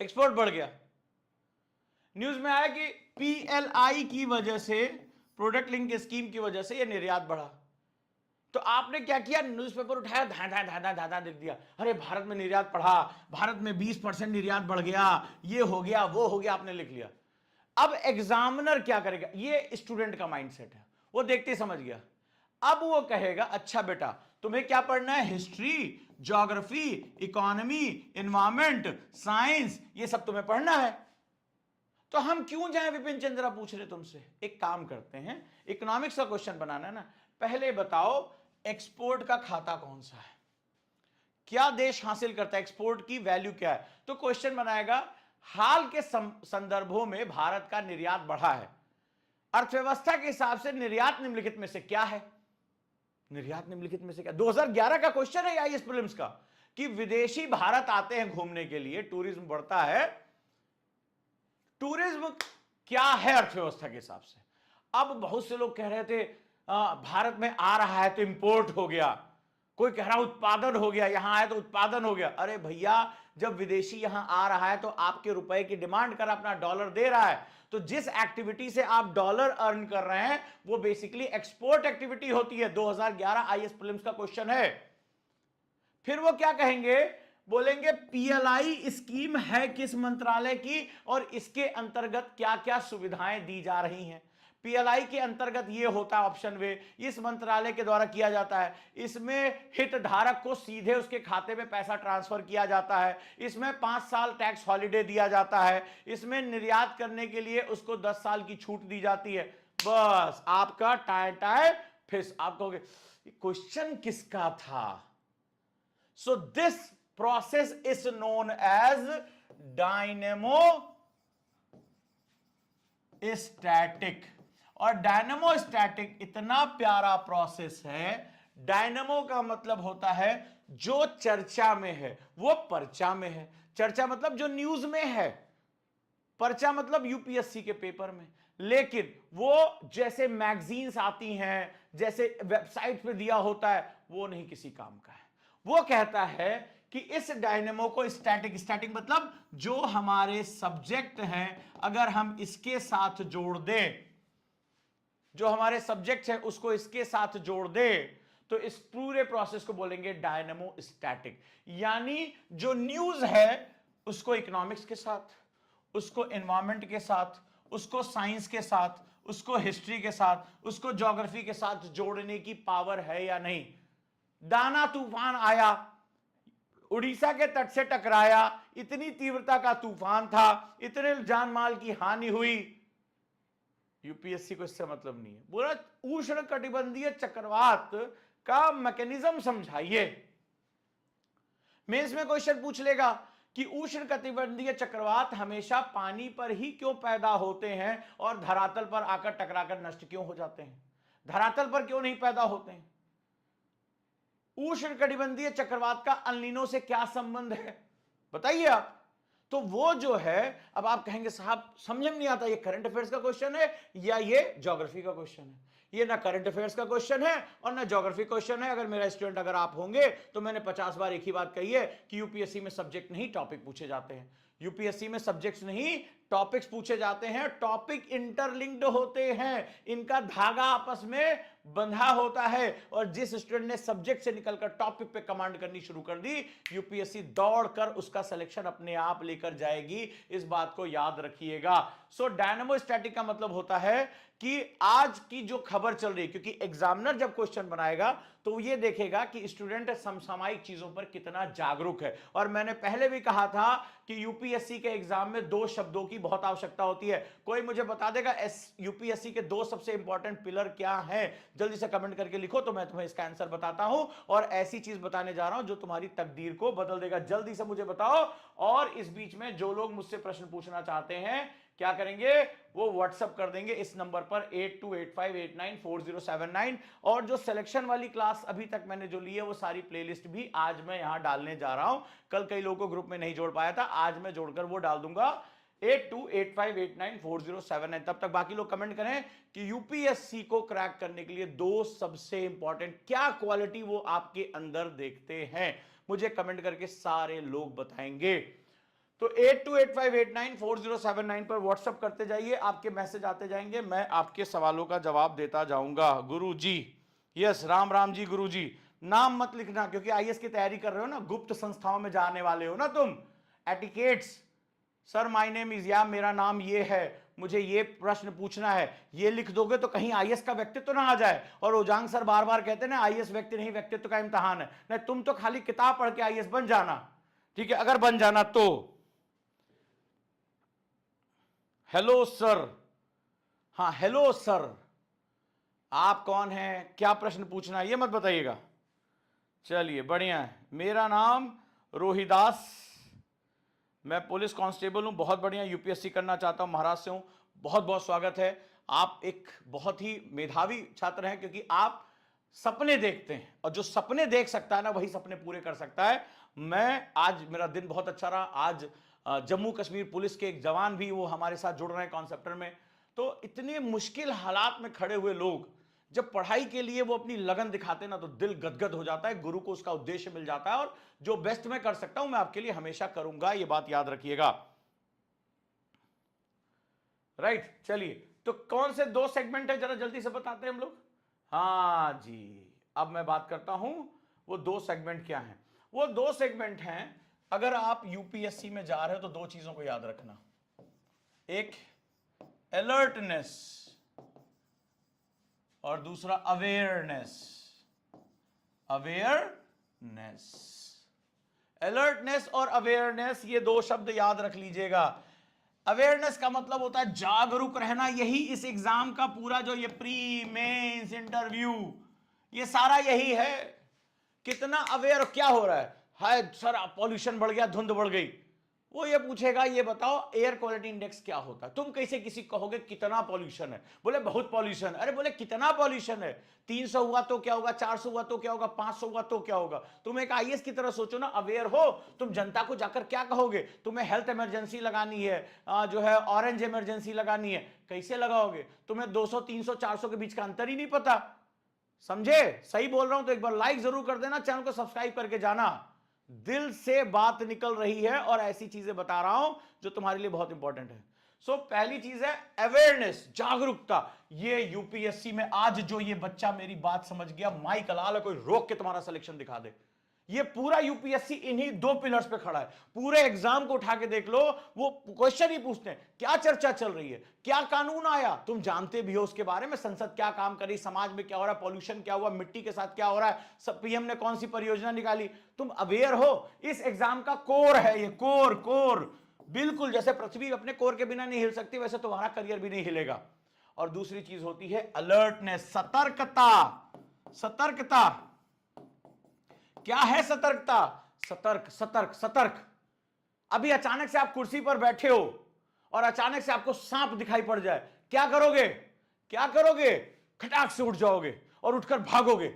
एक्सपोर्ट बढ़ गया। न्यूज में आया कि PLI की वजह से, प्रोडक्ट लिंक स्कीम की वजह से यह निर्यात बढ़ा। तो आपने क्या किया, न्यूज़पेपर उठाया, धा लिख दिया, अरे भारत में निर्यात बढ़ा, भारत में 20% निर्यात बढ़ गया, ये हो गया वो हो गया, आपने लिख लिया। अब एग्जामिनर क्या करेगा, ये स्टूडेंट का माइंडसेट है, वो देखते ही समझ गया। अब वो कहेगा अच्छा बेटा तुम्हें क्या पढ़ना है? History, geography, economy, environment, science, ये सब तुम्हें पढ़ना है। तो हम क्यों जाएं? विपिन चंद्रा पूछ रहे तुमसे। एक काम करते हैं, इकोनॉमिक्स का क्वेश्चन बनाना है ना। पहले बताओ एक्सपोर्ट का खाता कौन सा है, क्या देश हासिल करता है, एक्सपोर्ट की वैल्यू क्या है। तो क्वेश्चन बनाएगा हाल के संदर्भों में भारत का निर्यात बढ़ा है, अर्थव्यवस्था के हिसाब से निर्यात निम्नलिखित में से क्या है। निर्यात निम्नलिखित में से क्या? 2011 का क्वेश्चन है आईएएस प्रीलिम्स का, कि विदेशी भारत आते हैं घूमने के लिए, टूरिज्म बढ़ता है, टूरिज्म क्या है अर्थव्यवस्था के हिसाब से। अब बहुत से लोग कह रहे थे भारत में आ रहा है तो इंपोर्ट हो गया, कोई कह रहा उत्पादन हो गया, यहां आया तो उत्पादन हो गया। अरे भैया, जब विदेशी यहां आ रहा है तो आपके रुपए की डिमांड कर अपना डॉलर दे रहा है, तो जिस एक्टिविटी से आप डॉलर अर्न कर रहे हैं वो बेसिकली एक्सपोर्ट एक्टिविटी होती है। 2011 आईएएस प्रीलिम्स का क्वेश्चन है। फिर वो क्या कहेंगे? बोलेंगे पीएलआई स्कीम है किस मंत्रालय की और इसके अंतर्गत क्या क्या सुविधाएं दी जा रही हैं। पीएलआई के अंतर्गत ये होता है ऑप्शन वे, इस मंत्रालय के द्वारा किया जाता है। इसमें हितधारक को सीधे उसके खाते में पैसा ट्रांसफर किया जाता है। इसमें 5 साल टैक्स हॉलिडे दिया जाता है। इसमें निर्यात करने के लिए उसको 10 साल की छूट दी जाती है। बस आपका टाई टाई फिस। आप कहोगे क्वेश्चन किसका था? So this process is known as डायनेमोस्टैटिक। और डायनेमोस्टैटिक इतना प्यारा प्रोसेस है। डायनेमो का मतलब होता है जो चर्चा में है वो पर्चा में है। चर्चा मतलब जो न्यूज में है, पर्चा मतलब यूपीएससी के पेपर में। लेकिन वो जैसे मैगजीन्स आती हैं, जैसे वेबसाइट पे दिया होता है, वो नहीं किसी काम का है। वो कहता है कि इस डायनेमो को स्टैटिक, स्टैटिक मतलब जो हमारे सब्जेक्ट हैं अगर हम इसके साथ जोड़ दें, जो हमारे सब्जेक्ट है उसको इसके साथ जोड़ दें, तो इस पूरे प्रोसेस को बोलेंगे डायनेमो स्टैटिक। यानी जो न्यूज है उसको इकोनॉमिक्स के साथ, उसको एनवायरमेंट के साथ, उसको साइंस के साथ, उसको हिस्ट्री के साथ, उसको ज्योग्राफी के साथ जोड़ने की पावर है या नहीं। दाना तूफान आया, उड़ीसा के तट से टकराया, इतनी तीव्रता का तूफान था, इतने जान माल की हानि हुई, यूपीएससी को इससे मतलब नहीं है। बोला उष्ण कटिबंधीय चक्रवात का मैकेनिज्म समझाइए। मेंस में क्वेश्चन पूछ लेगा कि उष्ण कटिबंधीय चक्रवात हमेशा पानी पर ही क्यों पैदा होते हैं और धरातल पर आकर टकराकर नष्ट क्यों हो जाते हैं, धरातल पर क्यों नहीं पैदा होते हैं। उष्ण कटिबंधीय चक्रवात का अल्नीनो से क्या संबंध है बताइए आप। तो वो जो है, अब आप कहेंगे साहब समझ में नहीं आता, ये करंट अफेयर्स का क्वेश्चन है या ये ज्योग्राफी का क्वेश्चन है। ये ना करंट अफेयर्स का क्वेश्चन है और ना ज्योग्राफी क्वेश्चन है। अगर मेरा स्टूडेंट अगर आप होंगे तो मैंने 50 बार एक ही बात कही है कि यूपीएससी में सब्जेक्ट नहीं टॉपिक पूछे जाते हैं। यूपीएससी में सब्जेक्ट्स नहीं टॉपिक्स पूछे जाते हैं। टॉपिक इंटरलिंक्ड होते हैं, इनका धागा आपस में बंधा होता है। और जिस स्टूडेंट ने सब्जेक्ट से निकलकर टॉपिक पे कमांड करनी शुरू कर दी, यूपीएससी दौड़कर उसका सिलेक्शन अपने आप लेकर जाएगी। इस बात को याद रखिएगा। सो डायनेमोस्टैटिक का मतलब होता है कि आज की जो खबर चल रही है, क्योंकि एग्जामिनर जब क्वेश्चन बनाएगा तो ये देखेगा कि स्टूडेंट समसामयिक चीजों पर कितना जागरूक है। और मैंने पहले भी कहा था कि यूपीएससी के एग्जाम में 2 शब्दों की बहुत आवश्यकता होती है। कोई मुझे बता देगा यूपीएससी के 2 सबसे इंपॉर्टेंट पिलर क्या हैं? जल्दी से कमेंट करके लिखो तो मैं तुम्हें इसका आंसर बताता हूं। और ऐसी चीज बताने जा रहा हूं जो तुम्हारी तकदीर को बदल देगा। जल्दी से मुझे बताओ। और इस बीच में जो लोग मुझसे प्रश्न पूछना चाहते हैं क्या करेंगे? वो व्हाट्सएप कर देंगे इस नंबर पर 8285894079। और जो सिलेक्शन वाली क्लास अभी तक मैंने जो ली है वो सारी प्लेलिस्ट भी आज मैं यहां डालने जा रहा हूं। कल कई लोगों को ग्रुप में नहीं जोड़ पाया था, आज मैं जोड़कर वो डाल दूंगा 8285894079। तब तक बाकी लोग कमेंट करें कि यूपीएससी को क्रैक करने के लिए 2 सबसे इंपॉर्टेंट क्या क्वालिटी वो आपके अंदर देखते हैं। मुझे कमेंट करके सारे लोग बताएंगे। तो 8285894079 पर व्हाट्सएप करते जाइए, आपके मैसेज आते जाएंगे, मैं आपके सवालों का जवाब देता जाऊंगा। गुरुजी, यस, राम राम जी गुरुजी। नाम मत लिखना क्योंकि आईएएस की तैयारी कर रहे हो ना, गुप्त संस्थाओं में जाने वाले हो ना तुम। Etiquettes, sir my name is, या मेरा नाम ये है, मुझे ये प्रश्न पूछना है, ये लिख दोगे तो कहीं आईएएस का व्यक्तित्व ना आ जाए। और ओजांग सर बार बार कहते हैं ना आईएएस व्यक्ति नहीं व्यक्तित्व का इम्तिहान है। नहीं, तुम तो खाली किताब पढ़ के आईएएस बन जाना, ठीक है, अगर बन जाना तो। हेलो सर, हाँ हेलो सर, आप कौन हैं, क्या प्रश्न पूछना है, ये मत बताइएगा। चलिए बढ़िया है। मेरा नाम रोहिदास, मैं पुलिस कांस्टेबल हूं, बहुत बढ़िया, यूपीएससी करना चाहता हूं, महाराष्ट्र से हूं। बहुत बहुत स्वागत है। आप एक बहुत ही मेधावी छात्र हैं, क्योंकि आप सपने देखते हैं, और जो सपने देख सकता है ना वही सपने पूरे कर सकता है। मैं आज, मेरा दिन बहुत अच्छा रहा। आज जम्मू कश्मीर पुलिस के एक जवान भी वो हमारे साथ जुड़ रहे हैं कॉन्सेप्टर में। तो इतने मुश्किल हालात में खड़े हुए लोग जब पढ़ाई के लिए वो अपनी लगन दिखाते हैं ना, तो दिल गदगद हो जाता है, गुरु को उसका उद्देश्य मिल जाता है। और जो बेस्ट मैं कर सकता हूं मैं आपके लिए हमेशा करूंगा, ये बात याद रखिएगा। राइट, चलिए, तो कौन से 2 सेगमेंट है जरा जल्दी से बताते हैं हम लोग। हाँ जी, अब मैं बात करता हूं वो 2 सेगमेंट क्या हैं। वो 2 सेगमेंट हैं, अगर आप यूपीएससी में जा रहे हो तो 2 चीजों को याद रखना। एक अलर्टनेस और दूसरा अवेयरनेस। अवेयरनेस, अलर्टनेस और अवेयरनेस, ये 2 शब्द याद रख लीजिएगा। अवेयरनेस का मतलब होता है जागरूक रहना। यही इस एग्जाम का पूरा जो ये प्री मेंस इंटरव्यू, ये सारा यही है। कितना अवेयर, क्या हो रहा है, हाय सर पॉल्यूशन बढ़ गया, धुंध बढ़ गई, वो ये पूछेगा ये बताओ एयर क्वालिटी इंडेक्स क्या होता है। तुम कैसे किसी कहोगे कितना पॉल्यूशन है, बोले बहुत पॉल्यूशन, अरे बोले कितना पॉल्यूशन है, 300 हुआ तो क्या होगा, 400 हुआ तो क्या होगा, 500 हुआ तो क्या होगा। तुम एक आईएएस की तरह सोचो ना, अवेयर हो, तुम जनता को जाकर क्या कहोगे, तुम्हें हेल्थ इमरजेंसी लगानी है, जो है ऑरेंज इमरजेंसी लगानी है, कैसे लगाओगे, तुम्हें 200 300 400 के बीच का अंतर ही नहीं पता। समझे, सही बोल रहा हूं तो एक बार लाइक जरूर कर देना, चैनल को सब्सक्राइब करके जाना। दिल से बात निकल रही है और ऐसी चीजें बता रहा हूं जो तुम्हारे लिए बहुत इंपॉर्टेंट है। सो पहली चीज है अवेयरनेस, जागरूकता। ये यूपीएससी में आज जो ये बच्चा मेरी बात समझ गया, माइक हलाल है, कोई रोक के तुम्हारा सिलेक्शन दिखा दे। ये पूरा यूपीएससी इन्हीं 2 पिलर्स पे खड़ा है। पूरे एग्जाम को उठा के देख लो, वो क्वेश्चन ही पूछते हैं क्या चर्चा चल रही है, क्या कानून आया, तुम जानते भी हो उसके बारे में, संसद क्या काम करी, समाज में क्या हो रहा है, पॉल्यूशन क्या हुआ, मिट्टी के साथ क्या हो रहा है, सब पीएम ने कौन सी परियोजना निकाली, तुम अवेयर हो। इस एग्जाम का कोर है ये, कोर कोर, बिल्कुल जैसे पृथ्वी अपने कोर के बिना नहीं हिल सकती, वैसे तुम्हारा करियर भी नहीं हिलेगा। और दूसरी चीज होती है अलर्टनेस, सतर्कता। सतर्कता क्या है, सतर्कता, सतर्क सतर्क सतर्क। अभी अचानक से आप कुर्सी पर बैठे हो और अचानक से आपको सांप दिखाई पड़ जाए, क्या करोगे, क्या करोगे, खटाक से उठ जाओगे और उठकर भागोगे,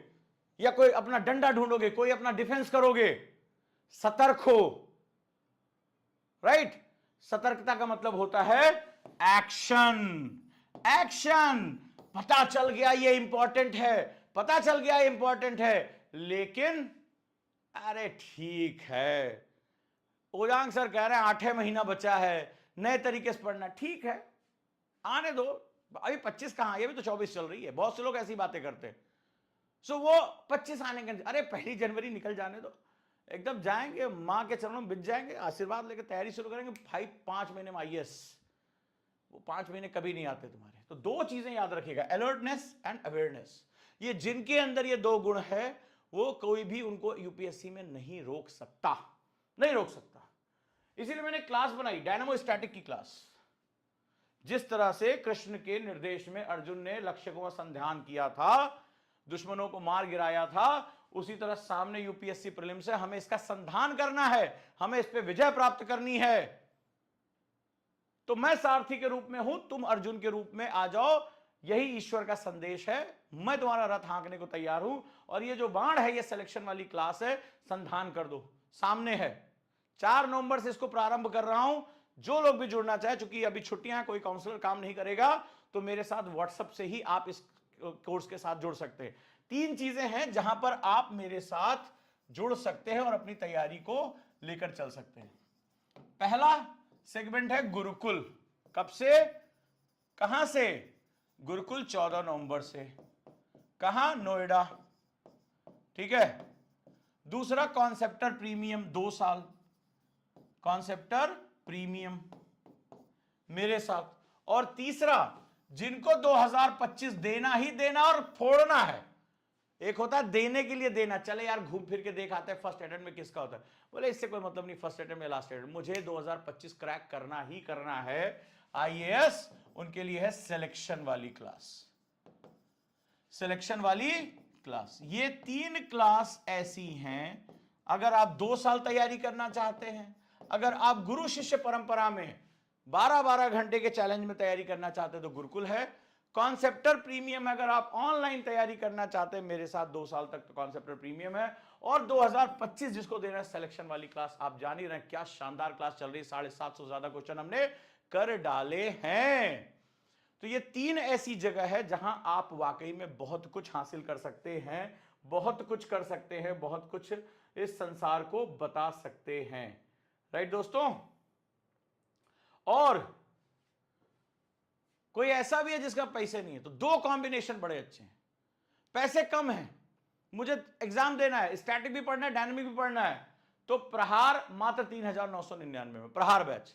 या कोई अपना डंडा ढूंढोगे, कोई अपना डिफेंस करोगे। सतर्क हो, राइट। सतर्कता का मतलब होता है एक्शन। एक्शन, पता चल गया ये इंपॉर्टेंट है, पता चल गया ये इंपॉर्टेंट है, लेकिन अरे ठीक है, ओजांग सर कह रहे हैं 8 महीना बचा है, नए तरीके से पढ़ना, ठीक है आने दो, अभी 25 कहां, ये भी तो 24 चल रही है, बहुत से लोग ऐसी बातें करते हैं। सो वो 25 आने के, अरे 1 जनवरी निकल जाने दो, एकदम जाएंगे मां के चरणों में बिछ जाएंगे, आशीर्वाद लेकर तैयारी शुरू करेंगे। भाई 5 महीने में आईएएस, वो 5 महीने कभी नहीं आते तुम्हारे। तो 2 चीजें याद रखिएगा, अलर्टनेस एंड अवेयरनेस। ये जिनके अंदर ये 2 गुण है, वो कोई भी उनको यूपीएससी में नहीं रोक सकता, नहीं रोक सकता। इसीलिए मैंने क्लास बनाई, डायनामो स्टैटिक की क्लास। जिस तरह से कृष्ण के निर्देश में अर्जुन ने लक्ष्य का संध्यान किया था, दुश्मनों को मार गिराया था, उसी तरह सामने यूपीएससी प्रीलिम्स से हमें इसका संधान करना है, हमें इस पे विजय प्राप्त करनी है। तो मैं सारथी के रूप में हूं, तुम अर्जुन के रूप में आ जाओ, यही ईश्वर का संदेश है। मैं तुम्हारा रथ हाँकने को तैयार हूं, और ये जो बाण है ये सिलेक्शन वाली क्लास है, संधान कर दो, सामने है। 4 नवंबर से इसको प्रारंभ कर रहा हूं। जो लोग भी जुड़ना चाहे, चूंकि अभी छुट्टियां, कोई काउंसलर काम नहीं करेगा, तो मेरे साथ व्हाट्सएप से ही आप इस कोर्स के साथ जुड़ सकते हैं। 3 चीजें हैं जहां पर आप मेरे साथ जुड़ सकते हैं और अपनी तैयारी को लेकर चल सकते हैं। पहला सेगमेंट है गुरुकुल। कब से, कहां से, गुरुकुल 14 नवंबर से, कहां, नोएडा, ठीक है। दूसरा कॉन्सेप्टर प्रीमियम 2 साल, कॉन्सेप्टर प्रीमियम मेरे साथ। और तीसरा जिनको 2025 देना ही देना और फोड़ना है। एक होता है देने के लिए देना, चले यार घूम फिर के देख आते हैं फर्स्ट अटेम्प्ट में किसका होता है, बोले इससे कोई मतलब नहीं फर्स्ट अटेम्प्ट या लास्ट अटेम्प्ट, मुझे 2025 क्रैक करना ही करना है आईएएस, उनके लिए है सिलेक्शन वाली क्लास। सिलेक्शन वाली क्लास, ये 3 क्लास ऐसी हैं, अगर आप 2 साल तैयारी करना चाहते हैं, अगर आप गुरु शिष्य परंपरा में 12-12 घंटे के चैलेंज में तैयारी करना चाहते हैं तो गुरुकुल है। कॉन्सेप्टर प्रीमियम अगर आप ऑनलाइन तैयारी करना चाहते हैं मेरे साथ 2 साल तक तो कॉन्सेप्टर प्रीमियम है। और 2025 जिसको देना है सिलेक्शन वाली क्लास, आप जान ही रहे हैं क्या शानदार क्लास चल रही है, 750 से ज्यादा क्वेश्चन हमने कर डाले हैं। तो ये 3 ऐसी जगह है जहां आप वाकई में बहुत कुछ हासिल कर सकते हैं, बहुत कुछ कर सकते हैं, बहुत कुछ इस संसार को बता सकते हैं। राइट दोस्तों, और कोई ऐसा भी है जिसका पैसे नहीं है तो 2 कॉम्बिनेशन बड़े अच्छे हैं। पैसे कम हैं, मुझे एग्जाम देना है, स्टैटिक भी पढ़ना है, डायनामिक भी पढ़ना है, तो प्रहार मात्र 3,999 में प्रहार बैच,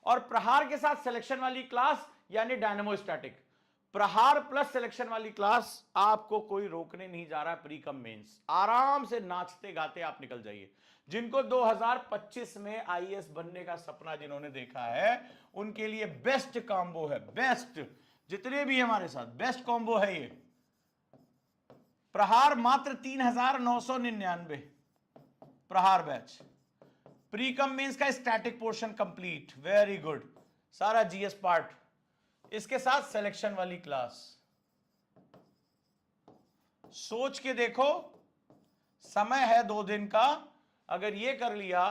और प्रहार के साथ सिलेक्शन वाली क्लास यानी डायनामो स्टैटिक, प्रहार प्लस सिलेक्शन वाली क्लास आपको कोई रोकने नहीं जा रहा है। प्री कम मेंस आराम से नाचते गाते आप निकल जाइए। जिनको 2025 में आईएएस बनने का सपना जिन्होंने देखा है उनके लिए बेस्ट कॉम्बो है, बेस्ट, जितने भी हमारे साथ बेस्ट कॉम्बो है ये। प्रहार मात्र 3,999, प्रहार बैच, प्री कम मेंस का static portion complete, very good, सारा जीएस पार्ट, इसके साथ सिलेक्शन वाली क्लास। सोच के देखो, समय है 2 दिन का, अगर ये कर लिया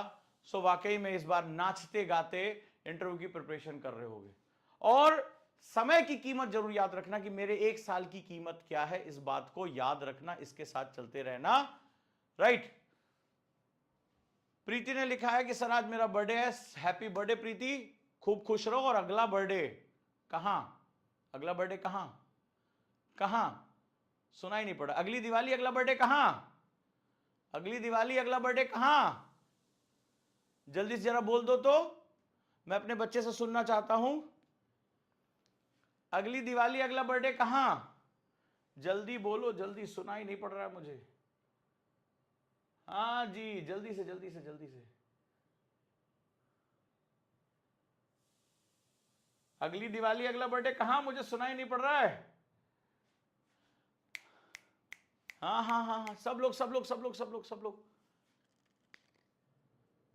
तो वाकई में इस बार नाचते गाते इंटरव्यू की प्रिपरेशन कर रहे होगे। और समय की कीमत जरूर याद रखना कि मेरे 1 साल की कीमत क्या है, इस बात को याद रखना, इसके साथ चलते रहना। राइट, प्रीति ने लिखा है कि सर आज मेरा बर्थडे है, हैप्पी बर्थडे प्रीति, खूब खुश रहो। और अगला बर्थडे कहां, अगला बर्थडे कहां, कहां, सुना ही नहीं पड़ा, अगली दिवाली अगला बर्थडे कहां, अगली दिवाली अगला बर्थडे कहां, जल्दी से जरा बोल दो तो मैं अपने बच्चे से सुनना चाहता हूं। अगली दिवाली अगला बर्थडे कहां, जल्दी बोलो, जल्दी, सुना ही नहीं पड़ रहा है मुझे। हाँ जी, जल्दी से जल्दी से जल्दी से, अगली दिवाली अगला बर्थडे कहां, मुझे सुना ही नहीं पड़ रहा है। हाँ हाँ हाँ हाँ, सब लोग सब लोग सब लोग सब लोग सब लोग,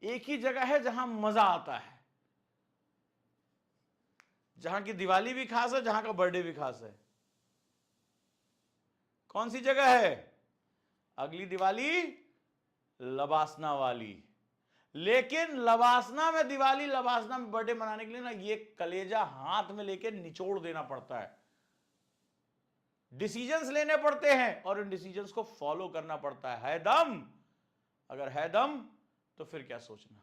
एक ही जगह है जहां मजा आता है, जहां की दिवाली भी खास है, जहां का बर्थडे भी खास है। कौन सी जगह है? अगली दिवाली लबासना वाली। लेकिन लबासना में दिवाली, लबासना में बर्थडे मनाने के लिए ना ये कलेजा हाथ में लेके निचोड़ देना पड़ता है, डिसीजंस लेने पड़ते हैं और इन डिसीजंस को फॉलो करना पड़ता है दम? अगर है दम तो फिर क्या सोचना।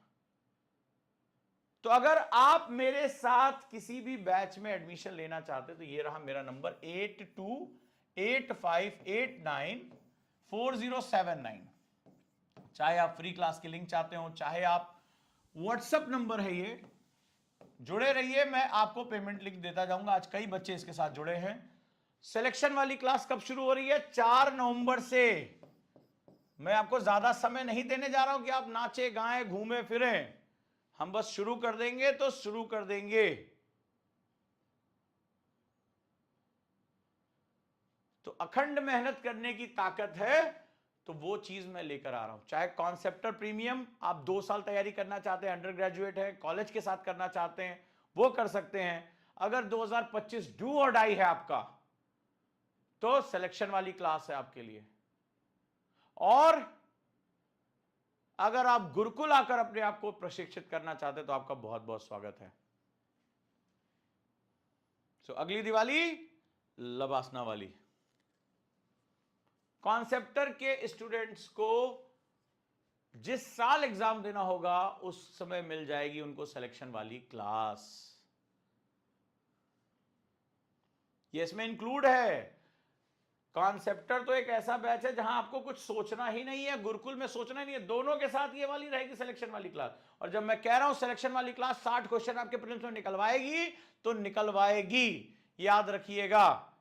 तो अगर आप मेरे साथ किसी भी बैच में एडमिशन लेना चाहते तो ये रहा मेरा नंबर 8285894079। चाहे आप फ्री क्लास की लिंक चाहते हो, चाहे आप व्हाट्सएप नंबर है ये, जुड़े रहिए, मैं आपको पेमेंट लिंक देता जाऊंगा। आज कई बच्चे इसके साथ जुड़े हैं। सिलेक्शन वाली क्लास कब शुरू हो रही है? 4 नवंबर से। मैं आपको ज्यादा समय नहीं देने जा रहा हूं कि आप नाचे गाएं घूमे फिरें, हम बस शुरू कर देंगे तो शुरू कर देंगे। तो अखंड मेहनत करने की ताकत है तो वो चीज मैं लेकर आ रहा हूं। चाहे कॉन्सेप्टर प्रीमियम आप 2 साल तैयारी करना चाहते हैं, अंडर ग्रेजुएट है, कॉलेज के साथ करना चाहते हैं, वो कर सकते हैं। अगर 2025 डू और डाई है आपका तो सिलेक्शन वाली क्लास है आपके लिए। और अगर आप गुरुकुल आकर अपने आप को प्रशिक्षित करना चाहते हैं तो आपका बहुत बहुत स्वागत है। सो अगली दिवाली लबासना वाली। कॉन्सेप्टर के स्टूडेंट्स को जिस साल एग्जाम देना होगा उस समय मिल जाएगी उनको सिलेक्शन वाली क्लास। ये इसमें इंक्लूड है। कॉन्सेप्टर तो एक ऐसा बैच है जहां आपको कुछ सोचना ही नहीं है, गुरुकुल में सोचना ही नहीं है, दोनों के साथ ये वाली रहेगी सिलेक्शन वाली क्लास। और जब मैं कह रहा हूं सिलेक्शन वाली क्लास 60 क्वेश्चन आपके प्रीलिम्स में निकलवाएगी तो निकलवाएगी, याद रखिएगा,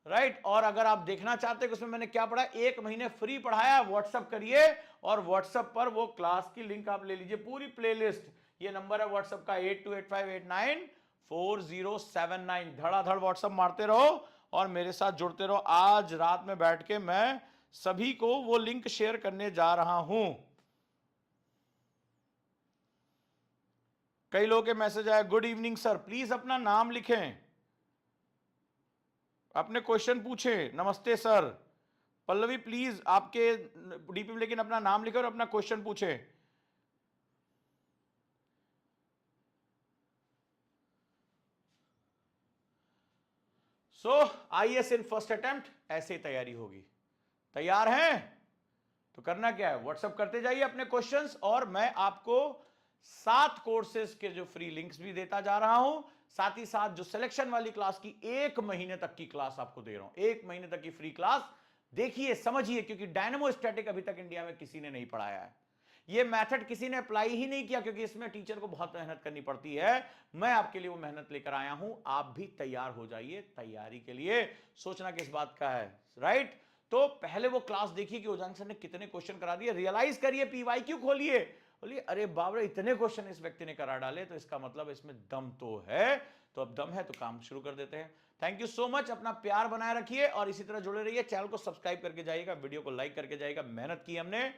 राइट। और अगर आप देखना चाहते हैं कि उसमें मैंने क्या पढ़ा, 1 महीने फ्री पढ़ाया, व्हाट्सअप करिए और व्हाट्सअप पर वो क्लास की लिंक आप ले लीजिए, पूरी प्लेलिस्ट। ये नंबर है व्हाट्सअप का 8285894079। धड़ाधड़ व्हाट्सअप मारते रहो और मेरे साथ जुड़ते रहो। आज रात में बैठ के मैं सभी को वो लिंक शेयर करने जा रहा हूं। कई लोगों के मैसेज आया, गुड इवनिंग सर, प्लीज अपना नाम लिखें, अपने क्वेश्चन पूछें। नमस्ते सर। पल्लवी प्लीज आपके डीपी में लेकिन अपना नाम लिखें और अपना क्वेश्चन पूछें। सो आईएएस इन फर्स्ट अटेम्प्ट, ऐसे ही तैयारी होगी। तैयार हैं? तो करना क्या है, व्हाट्सएप करते जाइए अपने क्वेश्चंस, और मैं आपको 7 कोर्सेज के जो फ्री लिंक्स भी देता जा रहा हूं, साथ ही साथ जो सिलेक्शन वाली क्लास की 1 महीने तक की क्लास आपको दे रहा हूं, 1 महीने तक की फ्री क्लास। देखिए, समझिए, क्योंकि डायनेमो स्टैटिक अभी तक इंडिया में किसी ने नहीं पढ़ाया है, ये मेथड किसी ने अप्लाई ही नहीं किया, क्योंकि इसमें टीचर को बहुत मेहनत करनी पड़ती है। मैं आपके लिए वो मेहनत लेकर आया हूं, आप भी तैयार हो जाइए तैयारी के लिए। सोचना किस बात का है, राइट। तो पहले वो क्लास देखिए कि ओजांग सर ने कितने क्वेश्चन करा दिए, रियलाइज करिए, पीवाईक्यू खोलिए, बोलिए अरे बाप रे, इतने क्वेश्चन इस व्यक्ति ने करा डाले, तो इसका मतलब इसमें दम तो है। तो अब दम है तो काम शुरू कर देते हैं। थैंक यू सो मच, अपना प्यार बनाए रखिए और इसी तरह जुड़े रहिए। चैनल को सब्सक्राइब करके जाइएगा, वीडियो को लाइक करके जाइएगा, मेहनत की हमने।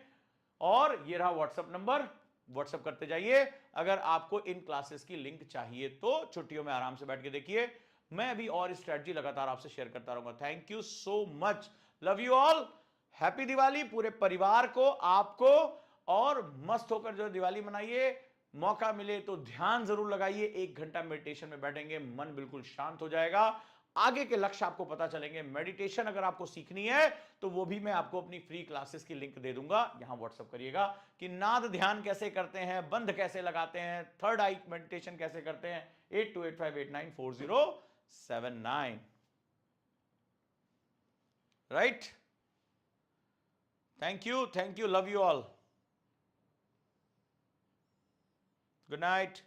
और ये रहा व्हाट्सएप नंबर, व्हाट्सएप करते जाइए अगर आपको इन क्लासेस की लिंक चाहिए तो। छुट्टियों में आराम से बैठ के देखिए, मैं अभी और स्ट्रेटजी लगातार आपसे शेयर करता रहूंगा। Thank you so much, love you all, happy Diwali पूरे परिवार को, आपको, और मस्त होकर जो दिवाली मनाइए। मौका मिले तो ध्यान जरूर लगाइए, 1 घंटा मेडिटेशन में बैठेंगे, मन बिल्कुल शांत हो जाएगा, आगे के लक्ष्य आपको पता चलेंगे। मेडिटेशन अगर आपको सीखनी है तो वो भी मैं आपको अपनी फ्री क्लासेस की लिंक दे दूंगा, यहां व्हाट्सएप करिएगा कि नाद ध्यान कैसे करते हैं, बंध कैसे लगाते हैं, थर्ड आई मेडिटेशन कैसे करते हैं। 8285894079, right. Thank you, love you all, good night.